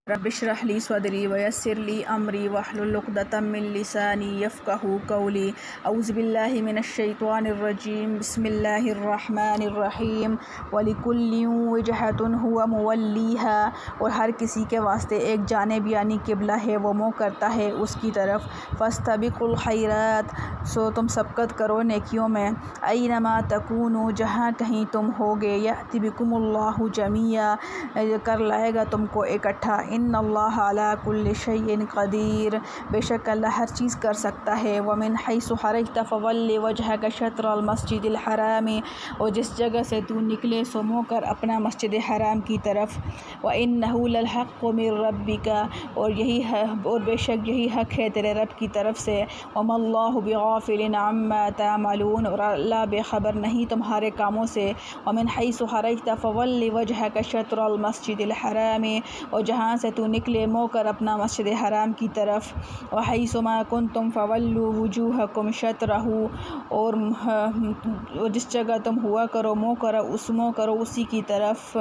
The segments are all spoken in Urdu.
رب اشرح لی صدری ویسر لی امری واحلل عقدۃ من لسانی یفقہوا قولی اعوذ باللہ من الشیطان الرجیم بسم اللہ الرحمن الرحیم وَلِكُلٍّ وِجْهَةٌ هُوَ مُوَلِّيهَا، اور ہر کسی کے واسطے ایک جانب یعنی قبلہ ہے وہ منہ کرتا ہے اس کی طرف۔ فَاسْتَبِقُوا الْخَيْرَاتِ، سو تم سبقت کرو نیکیوں میں۔ أَيْنَمَا تَكُونُوا، جہاں کہیں تم ہوگے، يَأْتِ بِكُمُ اللَّهُ جَمِيعًا، کر لائے گا تم کو اکٹھا۔ ان اللہ علی کل شیء قدیر، بے شک اللہ ہر چیز کر سکتا ہے۔ ومن حیث خرجت فول وجہک شطر المسجد الحرام، اور جس جگہ سے تو نکلے سو منہ کر اپنا مسجد حرام کی طرف۔ وانہ للحق من ربک، اور بے شک یہی حق ہے تیرے رب کی طرف سے۔ وما اللہ بغافل عما تعملون، اور اللہ بے خبر نہیں تمہارے کاموں سے۔ ومن حیث خرجت فول وجہک شطر المسجد الحرام، اور جہاں سے تو نکلے منہ کر اپنا مسجد حرام کی طرف۔ وحیث ما کنتم فولوا وجوہکم شطرہ، اور جس جگہ تم ہوا کرو منہ کرو اسی کی طرف۔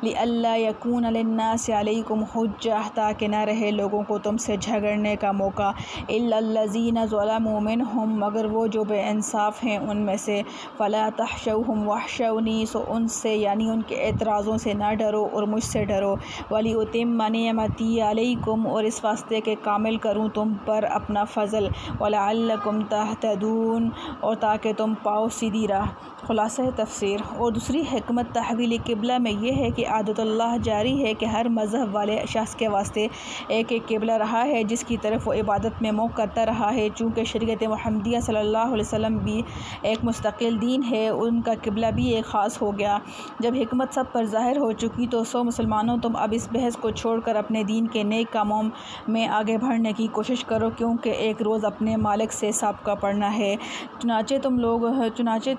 لئلا یکون للناس علیکم حجہ، تاکہ نہ رہے لوگوں کو تم سے جھگڑنے کا موقع۔ الا الذین ظلموا منہم، مگر وہ جو بے انصاف ہیں ان میں سے۔ فلا تخشوہم واخشونی، سو ان سے یعنی ان کے اعتراضوں سے نہ ڈرو اور مجھ سے ڈرو۔ وَلِأُتِمَّ نِعْمَتِي عَلَيْكُمْ، اور اس واسطے کہ کامل کروں تم پر اپنا فضل۔ وَلَعَلَّكُمْ تَهْتَدُونَ، اور تاکہ تم پاؤ سیدھی راہ۔ خلاصہ تفسیر۔ اور دوسری حکمت تحویل قبلہ میں یہ ہے کہ عادت اللہ جاری ہے کہ ہر مذہب والے شخص کے واسطے ایک قبلہ رہا ہے جس کی طرف وہ عبادت میں منہ کرتا رہا ہے۔ چونکہ شریعت محمدیہ صلی اللہ علیہ وسلم بھی ایک مستقل دین ہے، ان کا قبلہ بھی ایک خاص ہو گیا۔ جب حکمت سب پر ظاہر ہو چکی تو سو مسلمانوں تم اب اس بحث کو چھوڑ کر اپنے دین کے نیک کاموں میں آگے بڑھنے کی کوشش کرو، کیونکہ ایک روز اپنے مالک سے سابقہ پڑھنا ہے۔ چنانچہ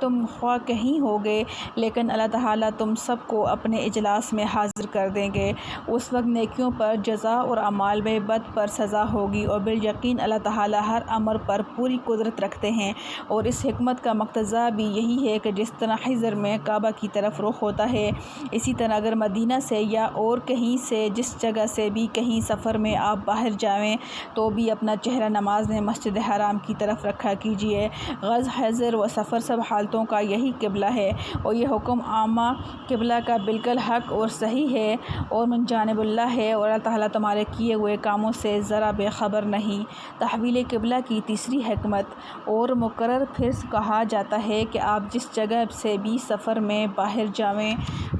تم خواہ کہیں ہوگے، لیکن اللہ تعالیٰ تم سب کو اپنے اجلاس میں حاضر کر دیں گے۔ اس وقت نیکیوں پر جزا اور اعمال میں بد پر سزا ہوگی، اور بالیقین اللہ تعالیٰ ہر امر پر پوری قدرت رکھتے ہیں۔ اور اس حکمت کا مقتضا بھی یہی ہے کہ جس طرح حضر میں کعبہ کی طرف رخ ہوتا ہے، اسی طرح اگر مدینہ سے یا اور کہیں سے جس جگہ سے بھی کہیں سفر میں آپ باہر جائیں تو بھی اپنا چہرہ نماز میں مسجد حرام کی طرف رکھا کیجیے۔ غز، حضر و سفر سب حالتوں کا یہی قبلہ ہے، اور یہ حکم عامہ قبلہ کا بالکل حق اور صحیح ہے اور من جانب اللہ ہے، اور اللہ تعالیٰ تمہارے کیے ہوئے کاموں سے ذرا بے خبر نہیں۔ تحویل قبلہ کی تیسری حکمت۔ اور مقرر پھر کہا جاتا ہے کہ آپ جس جگہ سے بھی سفر میں باہر جائیں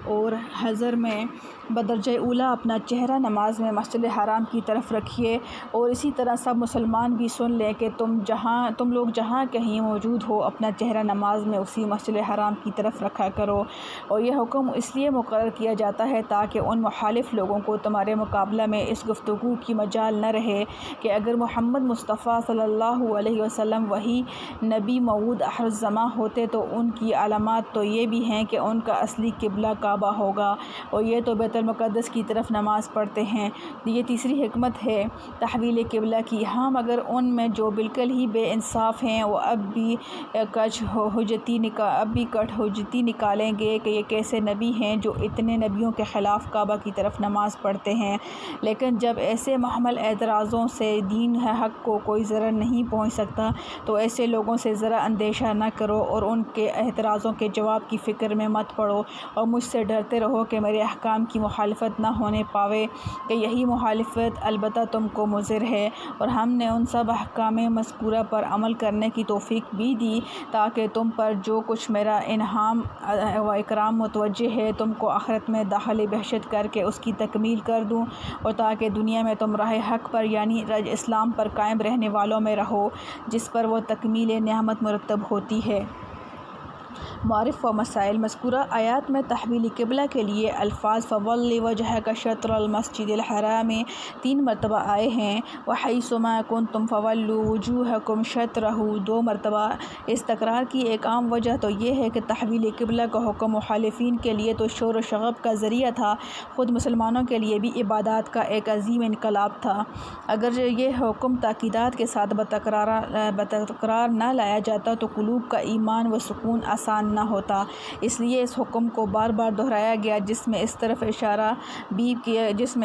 اور حضر میں بدرجہ اولیٰ اپنا چہرہ نماز میں مسجد حرام کی طرف رکھیے، اور اسی طرح سب مسلمان بھی سن لیں کہ تم لوگ جہاں کہیں موجود ہو اپنا چہرہ نماز میں اسی مسجد حرام کی طرف رکھا کرو۔ اور یہ حکم اس لیے مقرر کیا جاتا ہے تاکہ ان مخالف لوگوں کو تمہارے مقابلہ میں اس گفتگو کی مجال نہ رہے کہ اگر محمد مصطفیٰ صلی اللہ علیہ وسلم وہی نبی موعود آخر الزماں ہوتے تو ان کی علامات تو یہ بھی ہیں کہ ان کا اصلی قبلہ کعبہ ہوگا، اور یہ تو بیت المقدس کی طرف نماز پڑھتے ہیں۔ یہ تیسری حکمت ہے تحویل قبلہ کی۔ ہاں مگر ان میں جو بالکل ہی بے انصاف ہیں وہ اب بھی کٹ حجتی نکالیں گے کہ یہ کیسے نبی ہیں جو اتنے نبیوں کے خلاف کعبہ کی طرف نماز پڑھتے ہیں۔ لیکن جب ایسے محمل اعتراضوں سے دین حق کو کوئی ضرر نہیں پہنچ سکتا تو ایسے لوگوں سے ذرا اندیشہ نہ کرو اور ان کے اعتراضوں کے جواب کی فکر میں مت پڑو، اور مجھ سے ڈرتے رہو کہ میرے احکام کی مخالفت نہ ہونے پاوے، کہ یہی مخالفت البتہ تم کو مضر ہے۔ اور ہم نے ان سب احکام مذکورہ پر عمل کرنے کی توفیق بھی دی تاکہ تم پر جو کچھ میرا انعام و اکرام متوجہ ہے تم کو آخرت میں داخل بہشت کر کے اس کی تکمیل کر دوں، اور تاکہ دنیا میں تم راہ حق پر یعنی اسلام پر قائم رہنے والوں میں رہو جس پر وہ تکمیل نعمت مرتب ہوتی ہے۔ معارف و مسائل۔ مذکورہ آیات میں تحویل قبلہ کے لیے الفاظ فَوَلِّ وَجْهَكَ شَطْرَ الْمَسْجِدِ الْحَرَامِ 3 مرتبہ آئے ہیں، وَحَيْثُ مَا كُنْتُمْ فَوَلُّوا وُجُوهَكُمْ شَطْرَهُ 2 مرتبہ۔ اس تکرار کی ایک عام وجہ تو یہ ہے کہ تحویل قبلہ کا حکم مخالفین کے لیے تو شور و شغب کا ذریعہ تھا، خود مسلمانوں کے لیے بھی عبادات کا ایک عظیم انقلاب تھا۔ اگر یہ حکم تاکیدات کے ساتھ بتکرار نہ لایا جاتا تو قلوب کا ایمان و سکون آسان نہ ہوتا، اس لیے اس حکم کو بار بار دہرایا گیا جس میں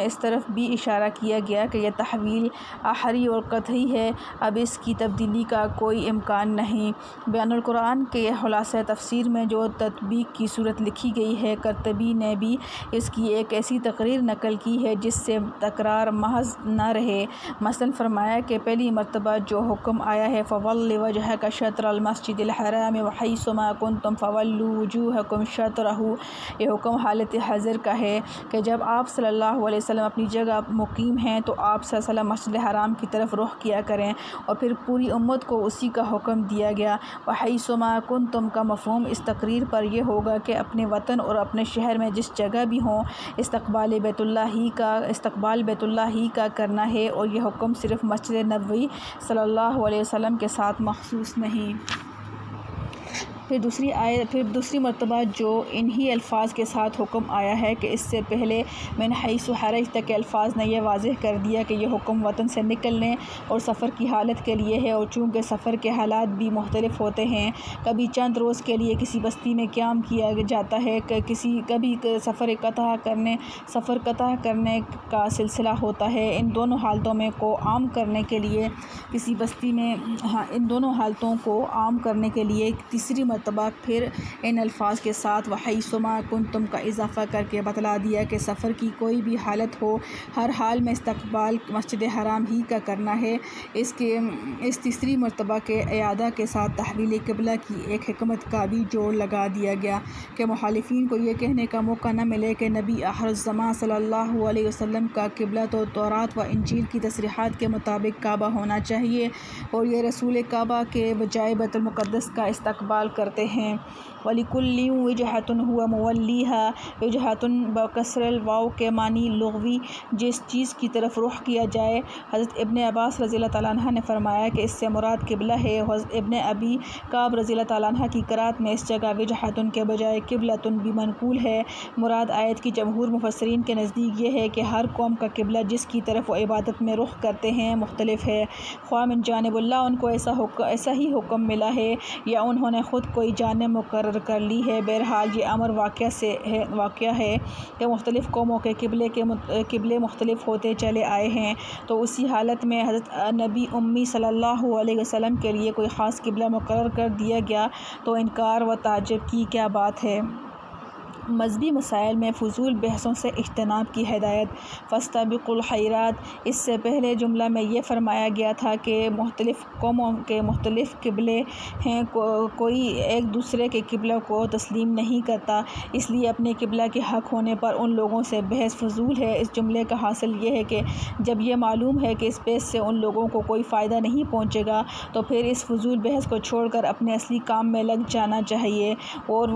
اس طرف بھی اشارہ کیا گیا کہ یہ تحویل آخری اور قطعی ہے، اب اس کی تبدیلی کا کوئی امکان نہیں۔ بیان القرآن کے خلاصہ تفسیر میں جو تطبیق کی صورت لکھی گئی ہے، قرطبی نے بھی اس کی ایک ایسی تقریر نقل کی ہے جس سے تکرار محض نہ رہے۔ مثلاً فرمایا کہ پہلی مرتبہ جو حکم آیا ہے فَوَلِّ وَجْهَكَ شَطْرَ الْمَسْجِدِ الْحَرَامِ وَحَيْثُ مَا كُنْتُمْ فَوَلُّوا وُجُوهَكُمْ شَطْرَهُ، یہ حکم حالت حاضر کا ہے کہ جب آپ صلی اللہ علیہ وسلم اپنی جگہ مقیم ہیں تو آپ صلی اللہ علیہ وسلم مسجد حرام کی طرف رخ کیا کریں، اور پھر پوری امت کو اسی کا حکم دیا گیا۔ وَحَيْثُ مَا كُنْتُمْ کا مفہوم اس تقریر پر یہ ہوگا کہ اپنے وطن اور اپنے شہر میں جس جگہ بھی ہوں استقبال بیت اللہ ہی کا کرنا ہے، اور یہ حکم صرف مسجد نبوی صلی اللہ علیہ وسلم کے ساتھ مخصوص نہیں۔ پھر دوسری مرتبہ جو انہی الفاظ کے ساتھ حکم آیا ہے کہ اس سے پہلے من حیث خرجت کے الفاظ نے یہ واضح کر دیا کہ یہ حکم وطن سے نکلنے اور سفر کی حالت کے لیے ہے، اور چونکہ سفر کے حالات بھی مختلف ہوتے ہیں، کبھی چند روز کے لیے کسی بستی میں قیام کیا جاتا ہے، کبھی سفر قطع کرنے کا سلسلہ ہوتا ہے، ان دونوں حالتوں کو عام کرنے کے لیے تیسری مرتبہ پھر ان الفاظ کے ساتھ وَحَيْثُ مَا كُنْتُمْ کا اضافہ کر کے بتلا دیا کہ سفر کی کوئی بھی حالت ہو، ہر حال میں استقبال مسجد حرام ہی کا کرنا ہے۔ اس تیسری مرتبہ کے اعادہ کے ساتھ تحویل قبلہ کی ایک حکمت کا بھی جوڑ لگا دیا گیا کہ مخالفین کو یہ کہنے کا موقع نہ ملے کہ نبی آخر الزماں صلی اللہ علیہ وسلم کا قبلہ تو تورات و انجیل کی تصریحات کے مطابق کعبہ ہونا چاہیے، اور یہ رسول کعبہ کے بجائے بیت المقدس کا استقبال کرتے ہیں۔ وَلِكُلٍّ وِجْهَةٌ هُوَ مُوَلِّيهَا، وجہۃ بکسر الواو کے معنی لغوی جس چیز کی طرف رخ کیا جائے۔ حضرت ابن عباس رضی اللہ تعالیٰ عنہ نے فرمایا کہ اس سے مراد قبلہ ہے۔ حضرت ابن ابی کعب رضی اللہ تعالیٰ عنہ کی قرأت میں اس جگہ وجہۃ کے بجائے قبلۃ بھی منقول ہے۔ مراد آیت کی جمہور مفسرین کے نزدیک یہ ہے کہ ہر قوم کا قبلہ جس کی طرف وہ عبادت میں رخ کرتے ہیں مختلف ہے، خواہ من جانب اللہ ان کو ایسا ہی حکم ملا ہے یا انہوں نے خود کوئی جانب مقرر کر لی ہے۔ بہرحال یہ امر واقعہ ہے کہ مختلف قوموں کے قبلے مختلف ہوتے چلے آئے ہیں، تو اسی حالت میں حضرت نبی امی صلی اللہ علیہ وسلم کے لیے کوئی خاص قبلہ مقرر کر دیا گیا تو انکار و تعجب کی کیا بات ہے۔ مذہبی مسائل میں فضول بحثوں سے اجتناب کی ہدایت۔ فاستبقوا الخیرات، اس سے پہلے جملہ میں یہ فرمایا گیا تھا کہ مختلف قوموں کے مختلف قبلے ہیں، کوئی ایک دوسرے کے قبلہ کو تسلیم نہیں کرتا، اس لیے اپنے قبلہ کے حق ہونے پر ان لوگوں سے بحث فضول ہے۔ اس جملے کا حاصل یہ ہے کہ جب یہ معلوم ہے کہ اس بحث سے ان لوگوں کو کوئی فائدہ نہیں پہنچے گا تو پھر اس فضول بحث کو چھوڑ کر اپنے اصلی کام میں لگ جانا چاہیے، اور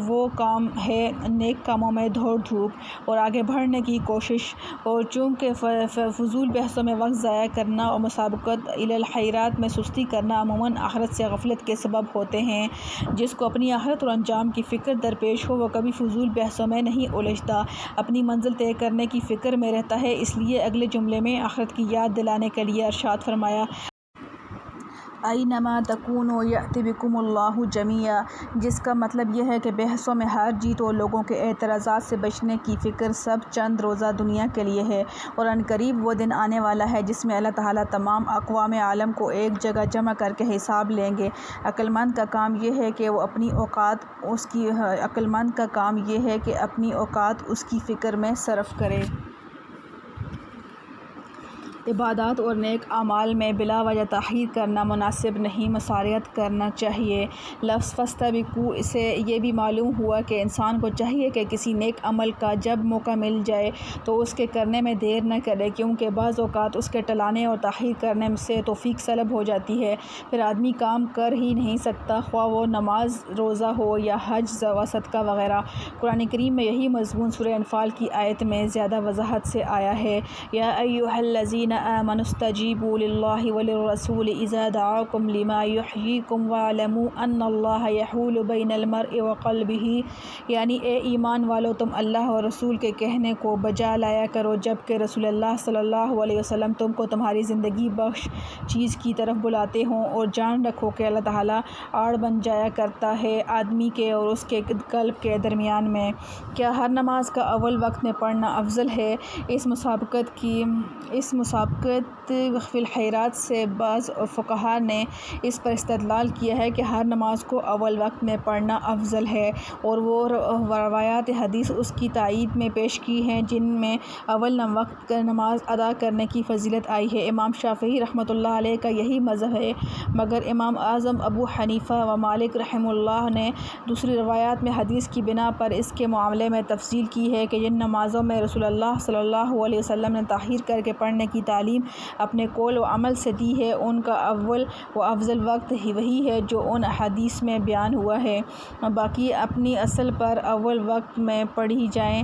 وہ کام ہے نیک کاموں میں دوڑ دھوپ اور آگے بڑھنے کی کوشش، اور چونکہ فضول بحثوں میں وقت ضائع کرنا اور مسابقت الی الخیرات میں سستی کرنا عموماً آخرت سے غفلت کے سبب ہوتے ہیں۔ جس کو اپنی آخرت اور انجام کی فکر درپیش ہو وہ کبھی فضول بحثوں میں نہیں الجھتا، اپنی منزل طے کرنے کی فکر میں رہتا ہے۔ اس لیے اگلے جملے میں آخرت کی یاد دلانے کے لیے ارشاد فرمایا اینما تکونوا یأت بکم اللہ جمیعا، جس کا مطلب یہ ہے کہ بحثوں میں ہار جیت اور لوگوں کے اعتراضات سے بچنے کی فکر سب چند روزہ دنیا کے لیے ہے، اور عنقریب وہ دن آنے والا ہے جس میں اللہ تعالیٰ تمام اقوام عالم کو ایک جگہ جمع کر کے حساب لیں گے۔ عقلمند کا کام یہ ہے کہ اپنی اوقات اس کی فکر میں صرف کرے۔ عبادات اور نیک اعمال میں بلا وجہ تاخیر کرنا مناسب نہیں، مسارعت کرنا چاہیے۔ لفظ فاستبقوا سے یہ بھی معلوم ہوا کہ انسان کو چاہیے کہ کسی نیک عمل کا جب موقع مل جائے تو اس کے کرنے میں دیر نہ کرے، کیونکہ بعض اوقات اس کے ٹلانے اور تاخیر کرنے سے توفیق سلب ہو جاتی ہے، پھر آدمی کام کر ہی نہیں سکتا، خواہ وہ نماز روزہ ہو یا حج و صدقہ وغیرہ۔ قرآن کریم میں یہی مضمون سورہ انفال کی آیت میں زیادہ وضاحت سے آیا ہے۔ یا ایھا الذین آمنوا استجیبوا للہ وللرسول اذا دعاکم لما یحییکم واعلموا ان اللہ یحول بین المرء وقلبہ، یعنی اے ایمان والو تم اللہ اور رسول کے کہنے کو بجا لایا کرو جب کہ رسول اللہ صلی اللہ علیہ وسلم تم کو تمہاری زندگی بخش چیز کی طرف بلاتے ہوں، اور جان رکھو کہ اللہ تعالیٰ آڑ بن جایا کرتا ہے آدمی کے اور اس کے قلب کے درمیان میں۔ کیا ہر نماز کا اول وقت میں پڑھنا افضل ہے؟ اس مسابقت فی الخیرات سے بعض فقہاء نے اس پر استدلال کیا ہے کہ ہر نماز کو اول وقت میں پڑھنا افضل ہے، اور وہ روایات حدیث اس کی تائید میں پیش کی ہیں جن میں اول وقت نماز ادا کرنے کی فضیلت آئی ہے۔ امام شافعی رحمۃ اللہ علیہ کا یہی مذہب ہے، مگر امام اعظم ابو حنیفہ و مالک رحمہ اللہ نے دوسری روایات میں حدیث کی بنا پر اس کے معاملے میں تفصیل کی ہے کہ جن نمازوں میں رسول اللہ صلی اللہ علیہ وسلم نے تاخیر کر کے پڑھنے کی تعلیم اپنے قول و عمل سے دی ہے، ان کا اول و افضل وقت ہی وہی ہے جو ان احادیث میں بیان ہوا ہے، باقی اپنی اصل پر اول وقت میں پڑھی جائیں۔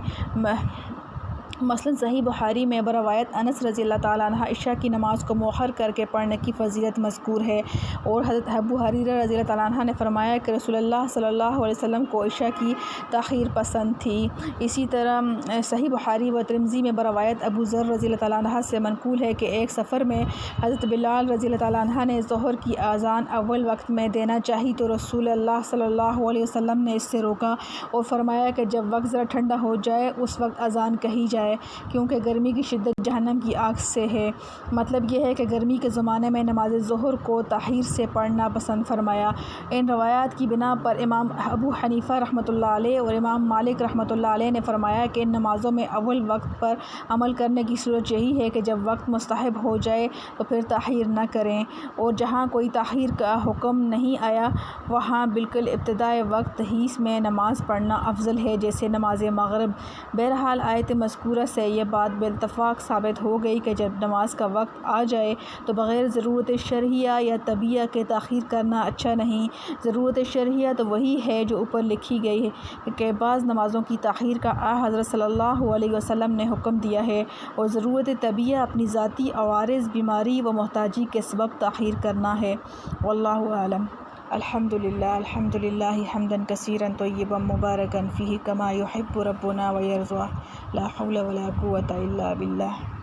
مثلاً صحیح بخاری میں بروایت انس رضی اللہ تعالیٰ عنہ عشاء کی نماز کو مؤخر کر کے پڑھنے کی فضیلت مذکور ہے، اور حضرت ابو ہریرہ رضی اللہ تعالیٰ عنہ نے فرمایا کہ رسول اللہ صلی اللہ علیہ وسلم کو عشاء کی تاخیر پسند تھی۔ اسی طرح صحیح بخاری و ترمذی میں بروایت ابو ذر رضی اللہ تعالیٰ عنہ سے منقول ہے کہ ایک سفر میں حضرت بلال رضی اللہ تعالیٰ عنہ نے ظہر کی اذان اول وقت میں دینا چاہی تو رسول اللہ صلی اللہ علیہ وسلم نے اس سے روکا اور فرمایا کہ جب وقت ذرا ٹھنڈا ہو جائے اس وقت اذان کہی جائے، کیونکہ گرمی کی شدت جہنم کی آگ سے ہے۔ مطلب یہ ہے کہ گرمی کے زمانے میں نماز ظہر کو تاخیر سے پڑھنا پسند فرمایا۔ ان روایات کی بنا پر امام ابو حنیفہ رحمۃ اللہ علیہ اور امام مالک رحمۃ اللہ علیہ نے فرمایا کہ ان نمازوں میں اول وقت پر عمل کرنے کی صورت یہی ہے کہ جب وقت مستحب ہو جائے تو پھر تاخیر نہ کریں، اور جہاں کوئی تاخیر کا حکم نہیں آیا وہاں بالکل ابتدائے وقت ہی میں نماز پڑھنا افضل ہے، جیسے نماز مغرب۔ بہرحال آیت مذکورہ سے یہ بات بالاتفاق ثابت ہو گئی کہ جب نماز کا وقت آ جائے تو بغیر ضرورت شرعیہ یا طبیعہ کے تاخیر کرنا اچھا نہیں۔ ضرورت شرعیہ تو وہی ہے جو اوپر لکھی گئی ہے کہ بعض نمازوں کی تاخیر کا حضرت صلی اللہ علیہ وسلم نے حکم دیا ہے، اور ضرورت طبیعہ اپنی ذاتی عوارض، بیماری و محتاجی کے سبب تاخیر کرنا ہے۔ واللہ اعلم۔ الحمد للہ حمدا کثیرا طیبا مبارکا فیہ کما یحب ربنا و یرضی، لا حول ولا قوة الا باللہ۔